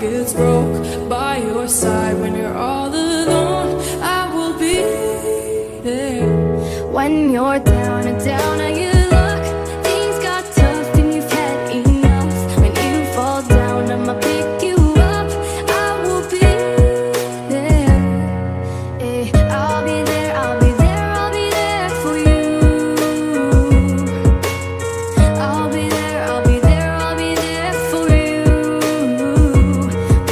gets broke. By your side when you're all alone, I will be there. When you're down and down on your luck, things got tough and you've had enough. When you fall down, I'ma pick you up. I will be there. I'll be there, I'll be there, I'll be there for you. I'll be there, I'll be there, I'll be there for you.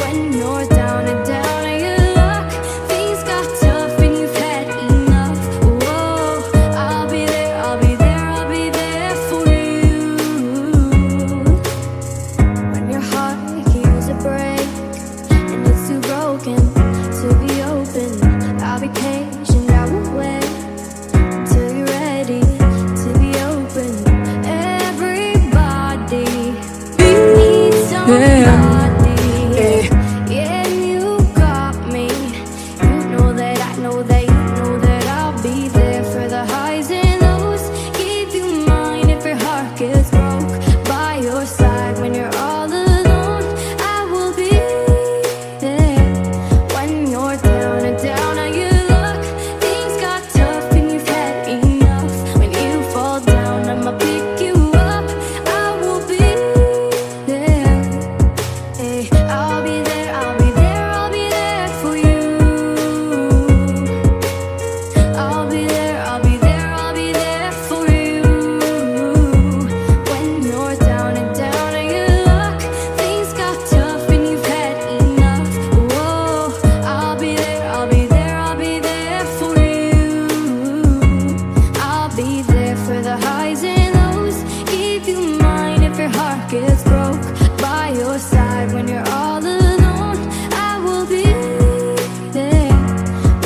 When you're down and down on your luck, things got tough and you've had enough. Whoa, I'll be there, I'll be there, I'll be there for you. When your heart hears a break and it's too broken to be open, I'll be patient, I will wait until you're ready to be open. Everybody needs somebody. Yeah, you got me. You know that I know that you know that I'll be there for the highs and lows. Keep you mine if your heart gets broke. By your side when you're all alone, I will be there. When you're down and down on your luck, things got tough and you've had enough. When you fall down, I'ma pick you up. I will be there. I'll be there, I'll be there, I'll be there for you. I'll be there, I'll be there, I'll be there for you. When you're down and down on your luck, things got tough and you've had enough. Whoa, I'll be there, I'll be there, I'll be there for you. I'll be there for the highs and lows. Keep you mine if your heart gets broke. By your side when you're all alone, I will be there.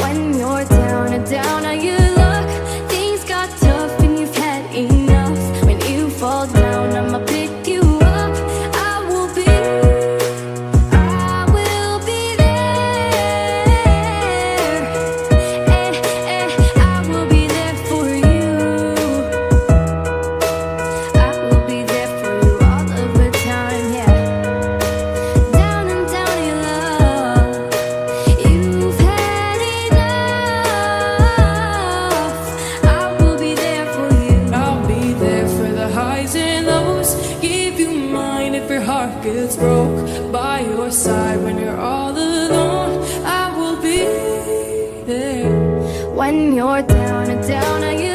When you're down and down on your luck, things got tough and you've had enough. When you fall down, I'ma pick you up. I will be there. I will be there for you. I will be there for you all of the time, yeah. Down and down your love, you've had enough. I will be there for you. I'll be there for the highs and lows. Give you mine if your heart gets broke. By your side when you're all alone, I will be there. When you're down and down on your